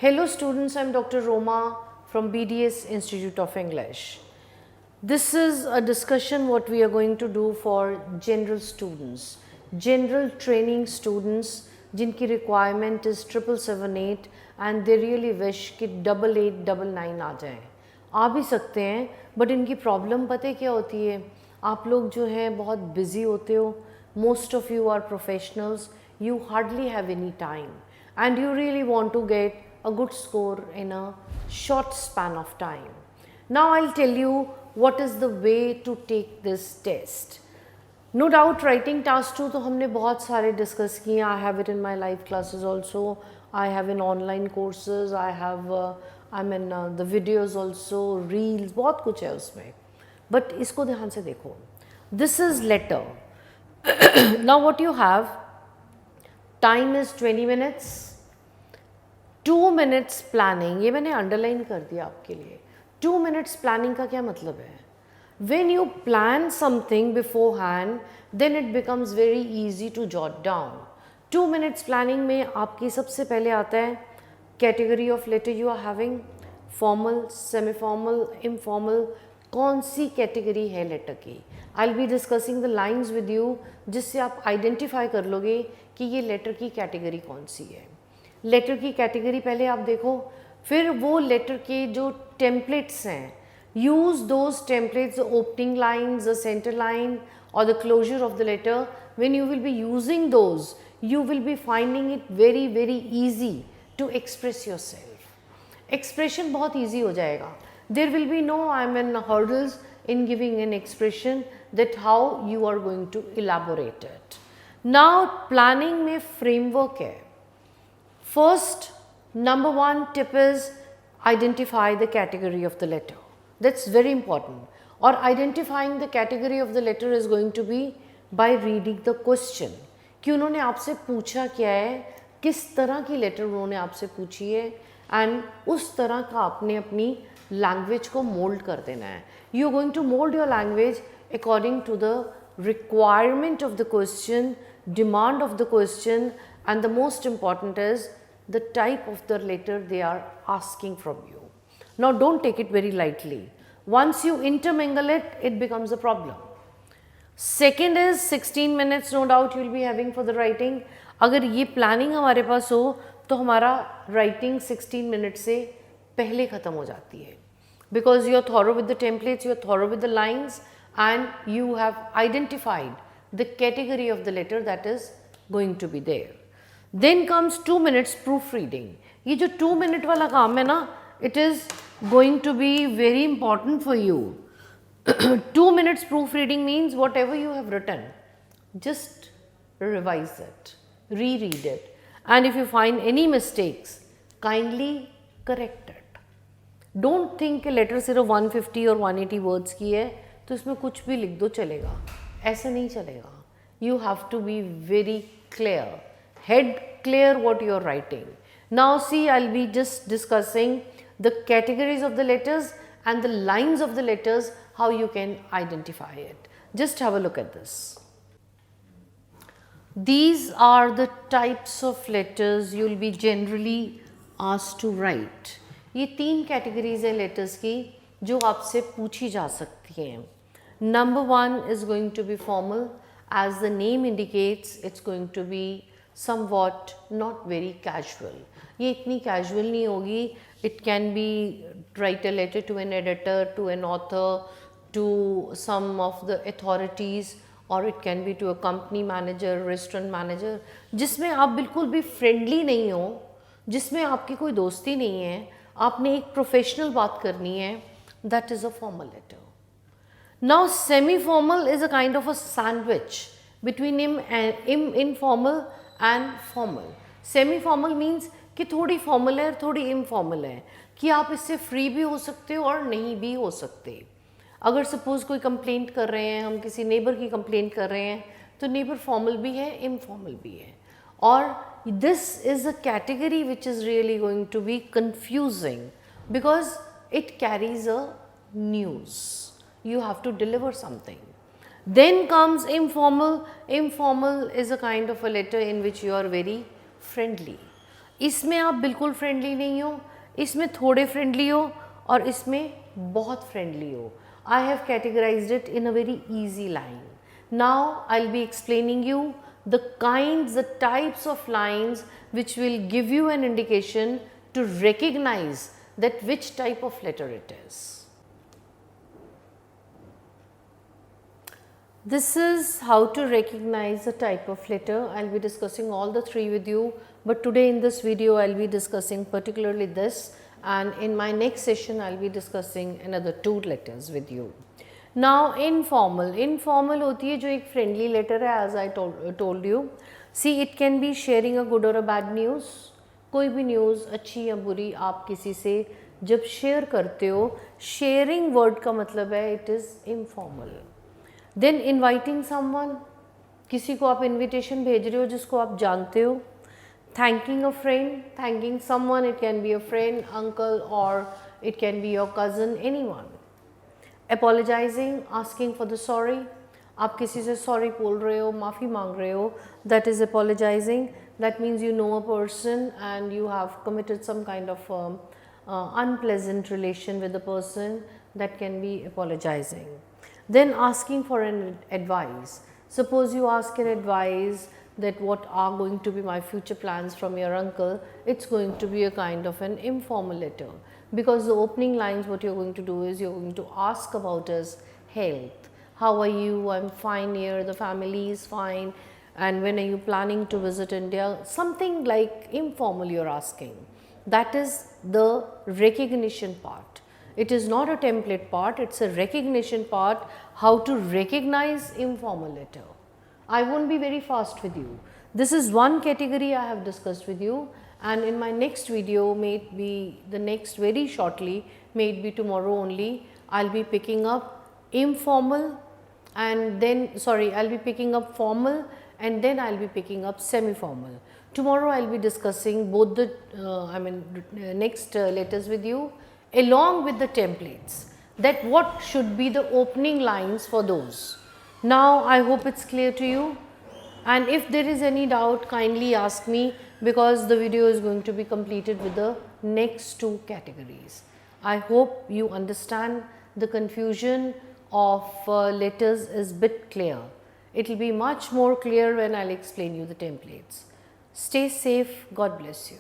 Hello students, I am Dr. Roma from BDS Institute of English. This is a discussion what we are going to do for general students, general training students जिनकी requirement is 7778 and they really wish कि 8899 आ जाए. आ भी सकते हैं but इनकी problem पता है क्या होती है, आप लोग जो हैं बहुत busy होते हो, most of you are professionals, you hardly have any time and you really want to get a good score in a short span of time. Now I'll tell you what is the way to take this test. No doubt writing task 2 तो हमने बहुत सारे discuss किए. I have it in my live classes also. I have in online courses. I have the videos also, reels, बहुत कुछ है उसमें. But इसको ध्यान से देखो. This is letter. Now what you have, time is 20 minutes. 2 minutes planning, ये मैंने अंडरलाइन कर दिया आपके लिए. 2 minutes planning का क्या मतलब है? When you plan something beforehand, then it becomes very easy to jot down. 2 minutes planning में आपकी सबसे पहले आता है category of letter you are having, formal, semi-formal, informal, कौन सी category है letter की. I'll be discussing the lines with you जिससे आप identify कर लोगे कि ये letter की category कौन सी है. लेटर की कैटेगरी पहले आप देखो, फिर वो लेटर के जो टेम्पलेट्स हैं, use those templates, opening lines, the centre line और the closure of the letter. When you will be using those, you will be finding it very very easy to express yourself. Expression बहुत easy हो जाएगा. There will be no hurdles in giving an expression that how you are going to elaborate it. Now planning में framework है. First, number 1 tip is identify the category of the letter. That's very important. Or identifying the category of the letter is going to be by reading the question. कि उन्होंने आपसे पूछा क्या है, किस तरह की लेटर उन्होंने आपसे पूछी है and उस तरह का आपने अपनी लैंग्वेज को मोल्ड कर देना है. You are going to mold your language according to the requirement of the question, demand of the question, and the most important is the type of the letter they are asking from you. Now don't take it very lightly. Once you intermingle it, it becomes a problem. Second is 16 minutes no doubt you will be having for the writing. अगर ये planning हमारे पास हो तो हमारा writing 16 minutes से पहले ख़त्म हो जाती है. Because you are thorough with the templates, you are thorough with the lines and you have identified the category of the letter that is going to be there. Then comes 2 minutes proofreading. ये जो 2 minute वाला काम है ना, it is going to be very important for you. 2 minutes proofreading means whatever you have written, just revise it, reread it, and if you find any mistakes, kindly correct it. Don't think कि letter सिर्फ 150 और 180 words की है तो इसमें कुछ भी लिख दो चलेगा. ऐसा नहीं चलेगा. You have to be very clear, head clear what you are writing. Now see, I'll be just discussing the categories of the letters and the lines of the letters, how you can identify it. Just have a look at this. These are the types of letters you will be generally asked to write. ये 3 categories हैं letters की जो आपसे पूछी जा सकती हैं. Number 1 is going to be formal. As the name indicates, it's going to be somewhat not very casual. ये इतनी casual नहीं होगी. It can be write a letter to an editor, to an author, to some of the authorities, or it can be to a company manager, restaurant manager, जिसमें आप बिल्कुल भी friendly नहीं हो, जिसमें आपकी कोई दोस्ती नहीं है, आपने एक प्रोफेशनल बात करनी है, that is a formal letter. Now semi-formal is a kind of a sandwich between informal and formal. Semi-formal means कि थोड़ी formal है थोड़ी informal है, कि आप इससे free भी हो सकते हो और नहीं भी हो सकते. अगर suppose कोई complaint कर रहे हैं, हम किसी neighbor की complaint कर रहे हैं, तो neighbor formal भी है, informal भी है. और this is a category which is really going to be confusing because it carries a news. You have to deliver something. Then comes informal. Informal is a kind of a letter in which you are very friendly. इसमें आप बिल्कुल friendly नहीं हो, इसमें थोड़े friendly हो और इसमें बहुत फ्रेंडली हो. I have categorized it in a very easy line. Now I'll be explaining you the kinds, the types of lines which will give you an indication to recognize that which type of letter it is. This is how to recognize a type of letter. I'll be discussing all the three with you, but today in this video I'll be discussing particularly this, and in my next session I'll be discussing another two letters with you. Now informal, informal होती है जो एक friendly letter है, as I told you. See, it can be sharing a good or a bad news. कोई भी news अच्छी या बुरी आप किसी से जब शेयर करते हो, शेयरिंग वर्ड का मतलब है it is informal. Then inviting someone, किसी को आप इनविटेशन भेज रहे हो जिसको आप जानते हो. Thanking a friend, thanking someone, it can be a friend, uncle, और it can be your cousin, anyone. Apologising, asking for the sorry, आप किसी से सॉरी बोल रहे हो, माफ़ी मांग रहे हो, that is apologising. That means you know a person and you have committed some kind of unpleasant relation with the person, that can be apologizing. Then asking for an advice. Suppose you ask an advice that what are going to be my future plans from your uncle, it's going to be a kind of an informal letter, because the opening lines what you're going to do is you're going to ask about his health. How are you? I'm fine here, the family is fine. And when are you planning to visit India? Something like informal you're asking. That is the recognition part. It is not a template part, it's a recognition part, how to recognize informal letter. I won't be very fast with you. This is one category I have discussed with you, and in my next video, may it be the next very shortly, may it be tomorrow only, I'll be picking up informal and then, sorry, I'll be picking up formal and then I'll be picking up semi-formal. Tomorrow I'll be discussing both the next letters with you along with the templates, that what should be the opening lines for those. Now I hope it's clear to you, and if there is any doubt kindly ask me, because the video is going to be completed with the next two categories. I hope you understand the confusion of letters is bit clear. It will be much more clear when I'll explain you the templates. Stay safe. God bless you.